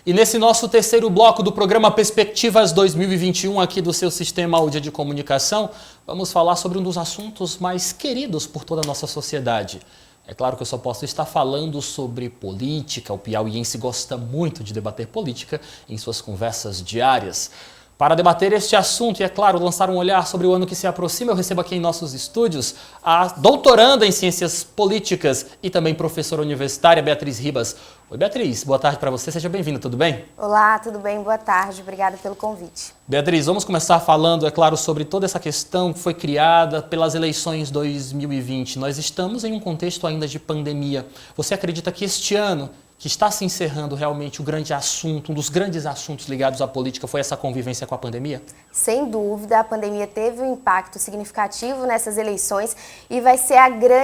E nesse nosso terceiro bloco do programa Perspectivas 2021 aqui do seu Sistema Áudio de Comunicação, vamos falar sobre um dos assuntos mais queridos por toda a nossa sociedade. É claro que eu só posso estar falando sobre política, o piauiense gosta muito de debater política em suas conversas diárias. Para debater este assunto e, é claro, lançar um olhar sobre o ano que se aproxima, eu recebo aqui em nossos estúdios a doutoranda em Ciências Políticas e também professora universitária, Beatriz Ribas. Oi, Beatriz, boa tarde para você, seja bem-vinda, tudo bem? Olá, tudo bem? Boa tarde, obrigada pelo convite. Beatriz, vamos começar falando, é claro, sobre toda essa questão que foi criada pelas eleições 2020. Nós estamos em um contexto ainda de pandemia. Você acredita que este ano, que está se encerrando realmente o grande assunto, um dos grandes assuntos ligados à política, foi essa convivência com a pandemia? Sem dúvida, a pandemia teve um impacto significativo nessas eleições e vai ser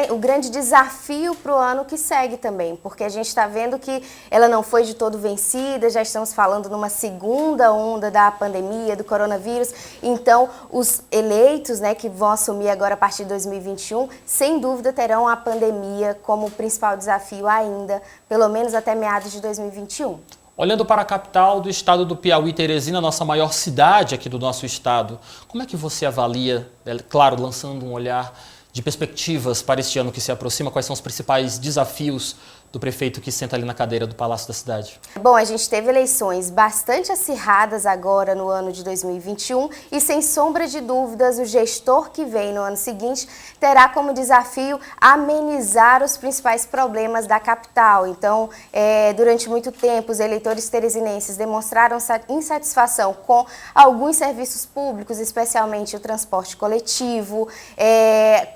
o grande desafio para o ano que segue também, porque a gente está vendo que ela não foi de todo vencida, já estamos falando numa segunda onda da pandemia, do coronavírus, então os eleitos, que vão assumir agora a partir de 2021, sem dúvida terão a pandemia como principal desafio ainda, pelo menos até meados de 2021. Olhando para a capital do estado do Piauí, Teresina, nossa maior cidade aqui do nosso estado, como é que você avalia, claro, lançando um olhar de perspectivas para este ano que se aproxima, quais são os principais desafios do prefeito que senta ali na cadeira do Palácio da Cidade? Bom, a gente teve eleições bastante acirradas agora no ano de 2021 e, sem sombra de dúvidas, o gestor que vem no ano seguinte terá como desafio amenizar os principais problemas da capital. Então, durante muito tempo, os eleitores teresinenses demonstraram insatisfação com alguns serviços públicos, especialmente o transporte coletivo,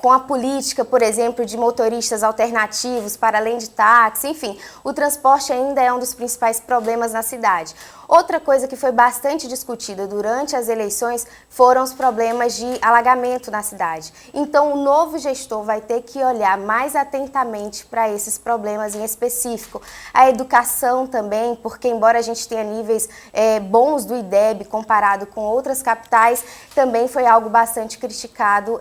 com a política, por exemplo, de motoristas alternativos para além de táxi, enfim, o transporte ainda é um dos principais problemas na cidade. Outra coisa que foi bastante discutida durante as eleições foram os problemas de alagamento na cidade. Então, o novo gestor vai ter que olhar mais atentamente para esses problemas em específico. A educação também, porque embora a gente tenha níveis bons do IDEB comparado com outras capitais, também foi algo bastante criticado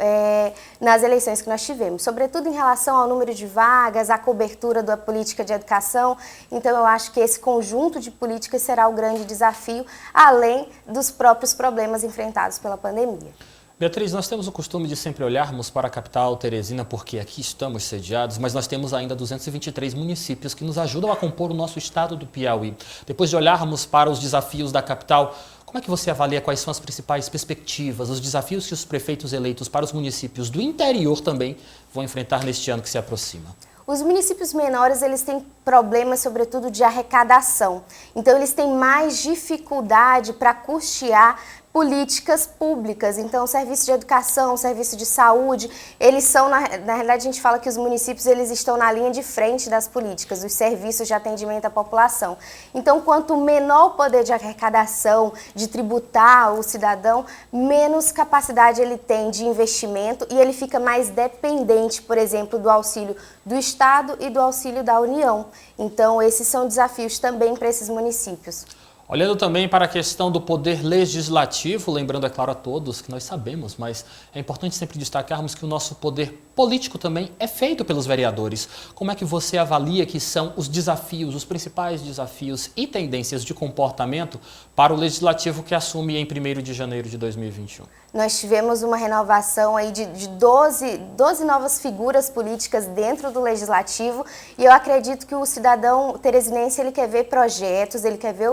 nas eleições que nós tivemos, sobretudo em relação ao número de vagas, a cobertura da política de educação. Então, eu acho que esse conjunto de políticas será o grande desafio, além dos próprios problemas enfrentados pela pandemia. Beatriz, nós temos o costume de sempre olharmos para a capital Teresina, porque aqui estamos sediados, mas nós temos ainda 223 municípios que nos ajudam a compor o nosso estado do Piauí. Depois de olharmos para os desafios da capital, como é que você avalia quais são as principais perspectivas, os desafios que os prefeitos eleitos para os municípios do interior também vão enfrentar neste ano que se aproxima? Os municípios menores, eles têm problemas, sobretudo, de arrecadação. Então, eles têm mais dificuldade para custear políticas públicas. Então, serviço de educação, serviço de saúde, eles são, na realidade, a gente fala que os municípios eles estão na linha de frente das políticas, dos serviços de atendimento à população. Então, quanto menor o poder de arrecadação, de tributar o cidadão, menos capacidade ele tem de investimento e ele fica mais dependente, por exemplo, do auxílio do Estado e do auxílio da União. Então, esses são desafios também para esses municípios. Olhando também para a questão do poder legislativo, lembrando, é claro, a todos que nós sabemos, mas é importante sempre destacarmos que o nosso poder político também é feito pelos vereadores. Como é que você avalia que são os desafios, os principais desafios e tendências de comportamento para o legislativo que assume em 1º de janeiro de 2021? Nós tivemos uma renovação aí de 12 novas figuras políticas dentro do legislativo e eu acredito que o cidadão teresinense ele quer ver projetos, ele quer ver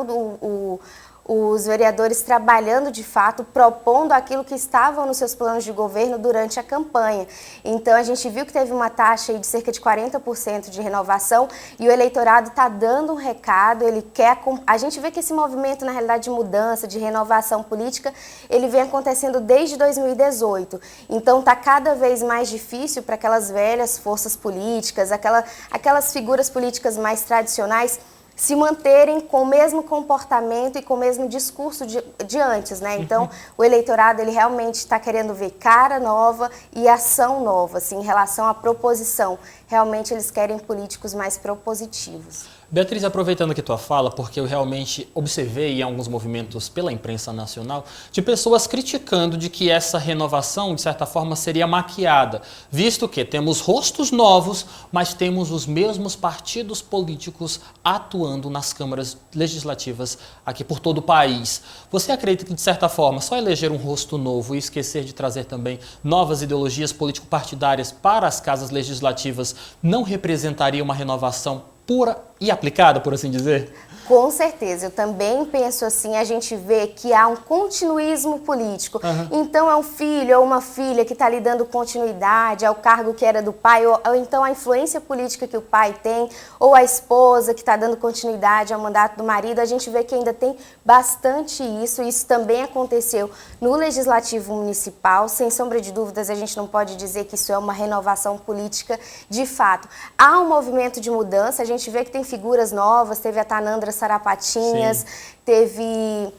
os vereadores trabalhando de fato, propondo aquilo que estavam nos seus planos de governo durante a campanha. Então, a gente viu que teve uma taxa aí de cerca de 40% de renovação e o eleitorado está dando um recado, ele quer... A gente vê que esse movimento, na realidade, de mudança, de renovação política, ele vem acontecendo desde 2018. Então, está cada vez mais difícil para aquelas velhas forças políticas, aquelas figuras políticas mais tradicionais, se manterem com o mesmo comportamento e com o mesmo discurso de antes, Então, o eleitorado ele realmente está querendo ver cara nova e ação nova, assim, em relação à proposição. Realmente, eles querem políticos mais propositivos. Beatriz, aproveitando aqui tua fala, porque eu realmente observei em alguns movimentos pela imprensa nacional de pessoas criticando de que essa renovação, de certa forma, seria maquiada, visto que temos rostos novos, mas temos os mesmos partidos políticos atuando nas câmaras legislativas aqui por todo o país. Você acredita que, de certa forma, só eleger um rosto novo e esquecer de trazer também novas ideologias político-partidárias para as casas legislativas não representaria uma renovação pura e aplicada, por assim dizer? Com certeza, eu também penso assim, a gente vê que há um continuismo político. Então é um filho ou uma filha que está ali dando continuidade ao cargo que era do pai, ou então a influência política que o pai tem, ou a esposa que está dando continuidade ao mandato do marido. A gente vê que ainda tem bastante isso. Isso também aconteceu no Legislativo Municipal. Sem sombra de dúvidas, a gente não pode dizer que isso é uma renovação política de fato. Há um movimento de mudança, a gente vê que tem figuras novas, teve a Tanandra Sarapatinhas, teve,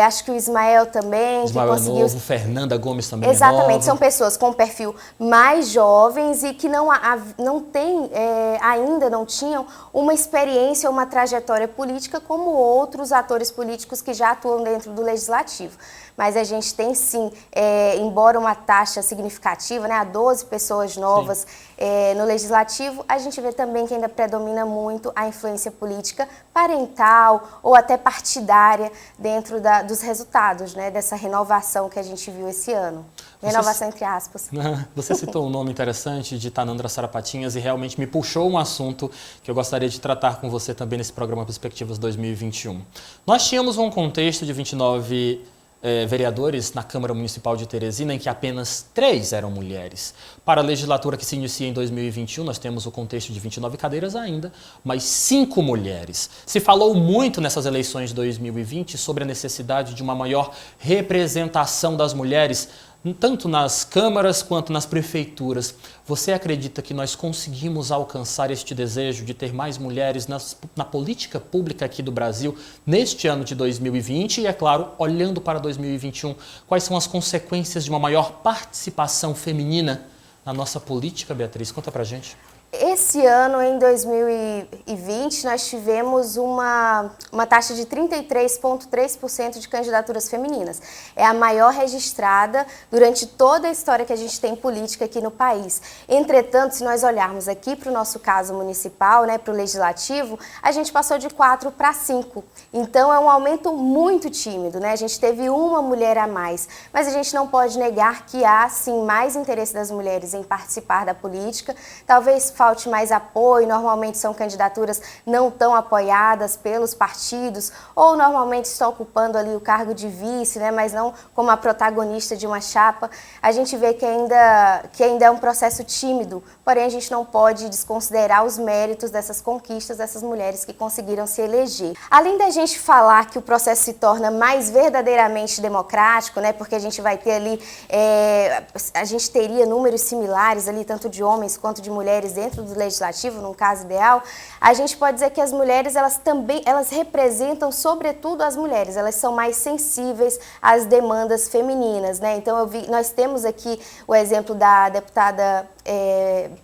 acho que o Ismael também. Ismael que conseguiu... é novo, Fernanda Gomes também Exatamente, é nova. são pessoas com um perfil mais jovens e que ainda não tinham uma experiência, uma trajetória política como outros atores políticos que já atuam dentro do Legislativo. Mas a gente tem sim, embora uma taxa significativa, né, 12 pessoas novas no Legislativo, a gente vê também que ainda predomina muito a influência política parental ou até partidária dentro dos resultados, né, dessa renovação que a gente viu esse ano. Renovação entre aspas. Você citou um nome interessante de Tanandra Sarapatinhas e realmente me puxou um assunto que eu gostaria de tratar com você também nesse programa Perspectivas 2021. Nós tínhamos um contexto de 29 vereadores na Câmara Municipal de Teresina, em que apenas 3 eram mulheres. Para a legislatura que se inicia em 2021, nós temos o contexto de 29 cadeiras ainda, mas 5 mulheres. Se falou muito nessas eleições de 2020 sobre a necessidade de uma maior representação das mulheres, tanto nas câmaras quanto nas prefeituras. Você acredita que nós conseguimos alcançar este desejo de ter mais mulheres na política pública aqui do Brasil neste ano de 2020? E, é claro, olhando para 2021, quais são as consequências de uma maior participação feminina na nossa política, Beatriz? Conta pra gente. Esse ano, em 2020, nós tivemos uma taxa de 33,3% de candidaturas femininas. É a maior registrada durante toda a história que a gente tem política aqui no país. Entretanto, se nós olharmos aqui para o nosso caso municipal, né, para o legislativo, a gente passou de 4 para 5. Então, é um aumento muito tímido, né? A gente teve uma mulher a mais. Mas a gente não pode negar que há, sim, mais interesse das mulheres em participar da política. Talvez falte mais apoio, normalmente são candidaturas não tão apoiadas pelos partidos, ou normalmente estão ocupando ali o cargo de vice, né, mas não como a protagonista de uma chapa. A gente vê que ainda é um processo tímido, porém a gente não pode desconsiderar os méritos dessas conquistas dessas mulheres que conseguiram se eleger. Além da gente falar que o processo se torna mais verdadeiramente democrático, né, porque a gente vai ter ali, a gente teria números similares ali, tanto de homens quanto de mulheres dentro do legislativo, num caso ideal, a gente pode dizer que as mulheres, elas representam sobretudo as mulheres, elas são mais sensíveis às demandas femininas, né? Então nós temos aqui o exemplo da deputada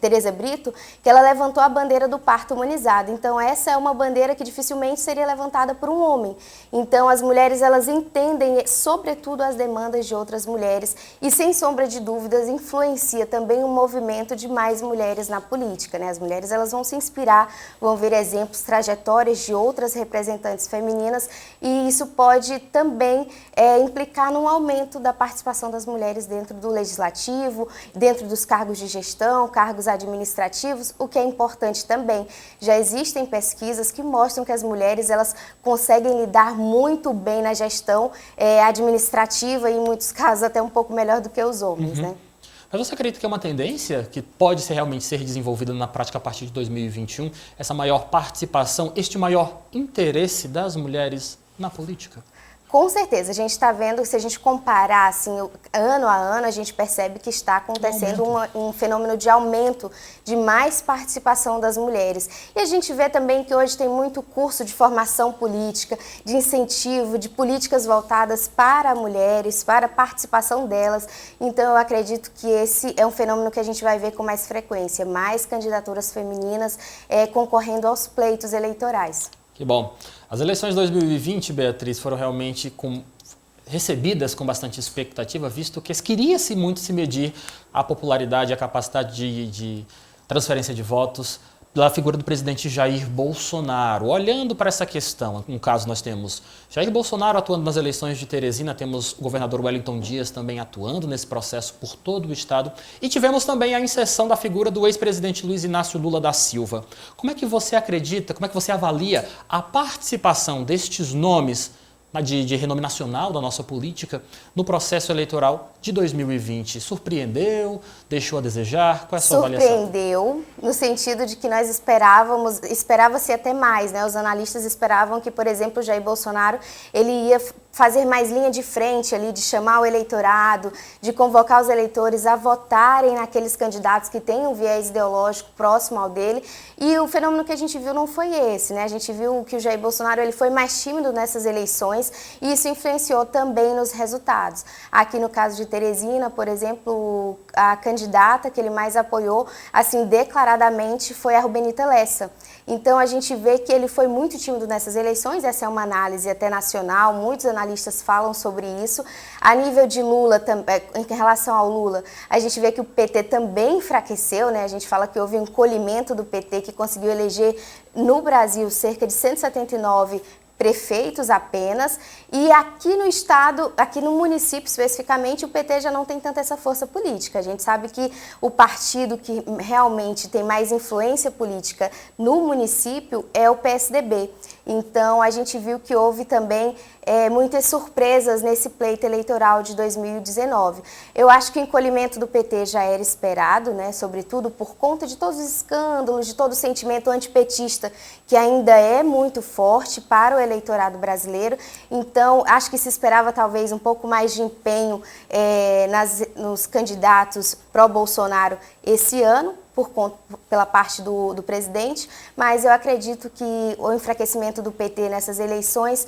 Tereza Brito, que ela levantou a bandeira do parto humanizado. Então essa é uma bandeira que dificilmente seria levantada por um homem. Então as mulheres, elas entendem sobretudo as demandas de outras mulheres e, sem sombra de dúvidas, influencia também o movimento de mais mulheres na política, né? As mulheres, elas vão se inspirar, vão ver exemplos, trajetórias de outras representantes femininas, e isso pode também implicar num aumento da participação das mulheres dentro do legislativo, dentro dos cargos de gestão, cargos administrativos, o que é importante também. Já existem pesquisas que mostram que as mulheres, elas conseguem lidar muito bem na gestão administrativa e, em muitos casos, até um pouco melhor do que os homens, né? Mas você acredita que é uma tendência que pode realmente ser desenvolvida na prática a partir de 2021, essa maior participação, este maior interesse das mulheres na política? Com certeza, a gente está vendo, se a gente comparar assim, ano a ano, a gente percebe que está acontecendo um fenômeno de aumento de mais participação das mulheres. E a gente vê também que hoje tem muito curso de formação política, de incentivo, de políticas voltadas para mulheres, para a participação delas. Então eu acredito que esse é um fenômeno que a gente vai ver com mais frequência, mais candidaturas femininas concorrendo aos pleitos eleitorais. Que bom. As eleições de 2020, Beatriz, foram realmente recebidas com bastante expectativa, visto que queria-se muito se medir a popularidade, a capacidade de transferência de votos pela figura do presidente Jair Bolsonaro. Olhando para essa questão, no caso nós temos Jair Bolsonaro atuando nas eleições de Teresina, temos o governador Wellington Dias também atuando nesse processo por todo o estado e tivemos também a inserção da figura do ex-presidente Luiz Inácio Lula da Silva. Como é que você acredita, como é que você avalia a participação destes nomes de renome nacional da nossa política no processo eleitoral de 2020? Surpreendeu? Deixou a desejar? Qual é a sua avaliação? Surpreendeu, no sentido de que nós esperava-se até mais, né? Os analistas esperavam que, por exemplo, Jair Bolsonaro, ele ia fazer mais linha de frente ali, de chamar o eleitorado, de convocar os eleitores a votarem naqueles candidatos que têm um viés ideológico próximo ao dele. E o fenômeno que a gente viu não foi esse, né? A gente viu que o Jair Bolsonaro ele foi mais tímido nessas eleições e isso influenciou também nos resultados. Aqui no caso de Teresina, por exemplo, a candidata que ele mais apoiou, assim, declaradamente, foi a Rubenita Lessa. Então, a gente vê que ele foi muito tímido nessas eleições, essa é uma análise até nacional, muitos analistas falam sobre isso. A nível de Lula, em relação ao Lula, a gente vê que o PT também enfraqueceu, né? A gente fala que houve um encolhimento do PT, que conseguiu eleger no Brasil cerca de 179 prefeitos apenas, e aqui no estado, aqui no município especificamente, o PT já não tem tanta essa força política. A gente sabe que o partido que realmente tem mais influência política no município é o PSDB. Então, a gente viu que houve também muitas surpresas nesse pleito eleitoral de 2019. Eu acho que o encolhimento do PT já era esperado, né, sobretudo por conta de todos os escândalos, de todo o sentimento antipetista que ainda é muito forte para o eleitorado brasileiro. Então, acho que se esperava talvez um pouco mais de empenho nos candidatos pró-Bolsonaro esse ano, pela parte do presidente, mas eu acredito que o enfraquecimento do PT nessas eleições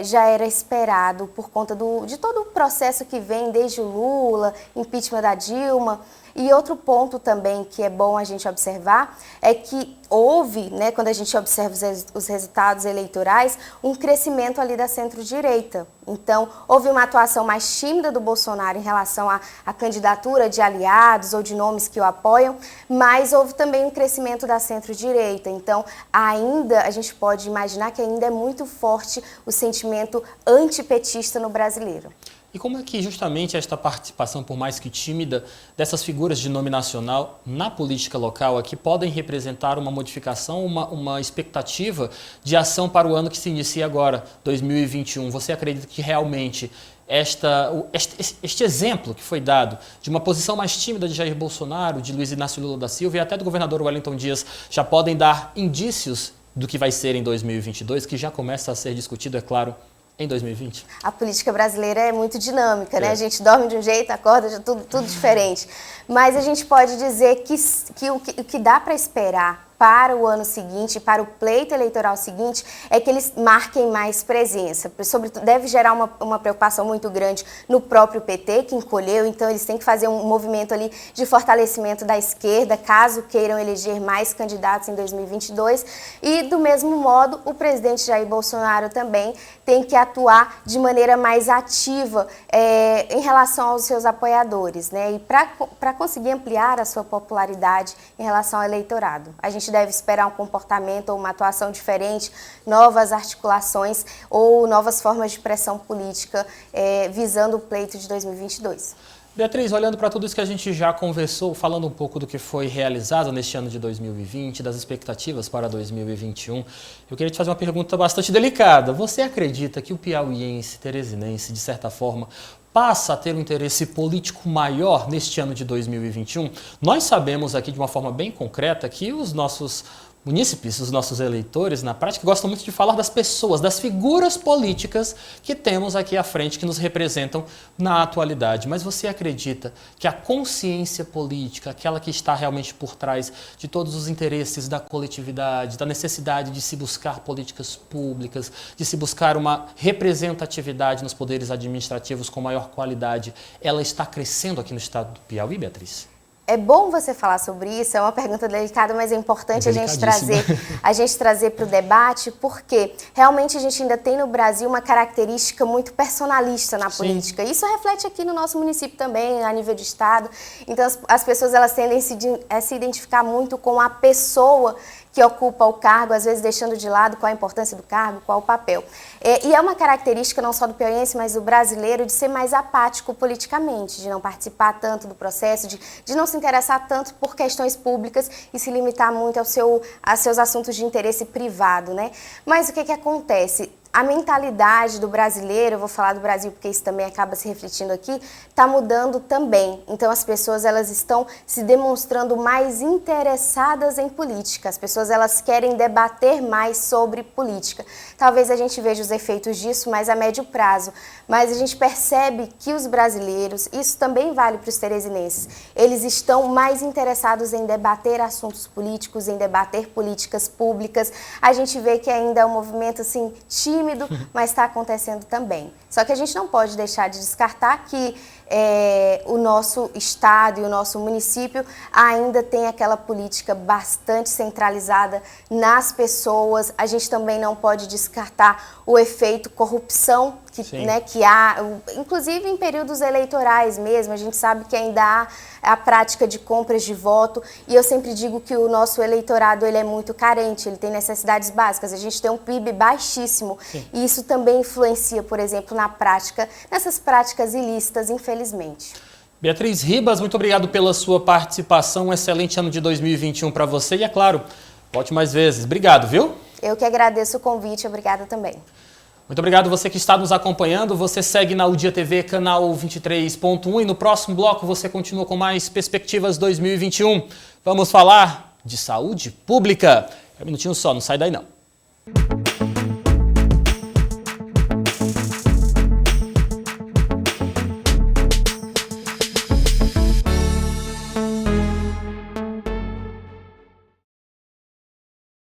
já era esperado por conta de todo o processo que vem desde o Lula, impeachment da Dilma. E outro ponto também que é bom a gente observar é que houve, né, quando a gente observa os resultados eleitorais, um crescimento ali da centro-direita. Então, houve uma atuação mais tímida do Bolsonaro em relação à candidatura de aliados ou de nomes que o apoiam, mas houve também um crescimento da centro-direita. Então, ainda, a gente pode imaginar que ainda é muito forte o sentimento antipetista no brasileiro. E como é que justamente esta participação, por mais que tímida, dessas figuras de nome nacional na política local aqui podem representar uma modificação, uma expectativa de ação para o ano que se inicia agora, 2021? Você acredita que realmente este exemplo que foi dado de uma posição mais tímida de Jair Bolsonaro, de Luiz Inácio Lula da Silva e até do governador Wellington Dias já podem dar indícios do que vai ser em 2022, que já começa a ser discutido, é claro, em 2020? A política brasileira é muito dinâmica, né? A gente dorme de um jeito, acorda de tudo diferente. Mas a gente pode dizer que o que dá para esperar para o ano seguinte, para o pleito eleitoral seguinte, é que eles marquem mais presença. Sobretudo, deve gerar uma preocupação muito grande no próprio PT, que encolheu, então eles têm que fazer um movimento ali de fortalecimento da esquerda, caso queiram eleger mais candidatos em 2022. E, do mesmo modo, o presidente Jair Bolsonaro também tem que atuar de maneira mais ativa em relação aos seus apoiadores, né? E para conseguir ampliar a sua popularidade em relação ao eleitorado. A gente deve esperar um comportamento ou uma atuação diferente, novas articulações ou novas formas de pressão política visando o pleito de 2022. Beatriz, olhando para tudo isso que a gente já conversou, falando um pouco do que foi realizado neste ano de 2020, das expectativas para 2021, eu queria te fazer uma pergunta bastante delicada. Você acredita que o piauiense, teresinense, de certa forma, passa a ter um interesse político maior neste ano de 2021? Nós sabemos aqui de uma forma bem concreta que os nossos munícipes, os nossos eleitores, na prática, gostam muito de falar das pessoas, das figuras políticas que temos aqui à frente, que nos representam na atualidade. Mas você acredita que a consciência política, aquela que está realmente por trás de todos os interesses da coletividade, da necessidade de se buscar políticas públicas, de se buscar uma representatividade nos poderes administrativos com maior qualidade, ela está crescendo aqui no estado do Piauí, Beatriz? É bom você falar sobre isso, é uma pergunta delicada, mas é importante a gente trazer para o debate, porque realmente a gente ainda tem no Brasil uma característica muito personalista na política. Isso reflete aqui no nosso município também, a nível de estado. Então as pessoas elas tendem a se identificar muito com a pessoa que ocupa o cargo, às vezes deixando de lado qual a importância do cargo, qual o papel. E é uma característica não só do piauiense, mas do brasileiro, de ser mais apático politicamente, de não participar tanto do processo, de não se interessar tanto por questões públicas e se limitar muito aos seus assuntos de interesse privado, né? Mas o que acontece? A mentalidade do brasileiro, eu vou falar do Brasil porque isso também acaba se refletindo aqui, está mudando também. Então as pessoas elas estão se demonstrando mais interessadas em política. As pessoas elas querem debater mais sobre política. Talvez a gente veja os efeitos disso mais a médio prazo, mas a gente percebe que os brasileiros, isso também vale para os teresinenses, eles estão mais interessados em debater assuntos políticos, em debater políticas públicas. A gente vê que ainda é um movimento assim tímido, mas está acontecendo também. Só que a gente não pode deixar de descartar que o nosso estado e o nosso município ainda tem aquela política bastante centralizada nas pessoas. A gente também não pode descartar o efeito corrupção que há, inclusive em períodos eleitorais mesmo. A gente sabe que ainda há a prática de compras de voto e eu sempre digo que o nosso eleitorado ele é muito carente, ele tem necessidades básicas. A gente tem um PIB baixíssimo e isso também influencia, por exemplo, nessas práticas ilícitas, infelizmente. Beatriz Ribas, muito obrigado pela sua participação. Um excelente ano de 2021 para você e, é claro, volte mais vezes. Obrigado, viu? Eu que agradeço o convite, obrigada também. Muito obrigado você que está nos acompanhando. Você segue na Udia TV, canal 23.1 e no próximo bloco você continua com mais Perspectivas 2021. Vamos falar de saúde pública. É um minutinho só, não sai daí não.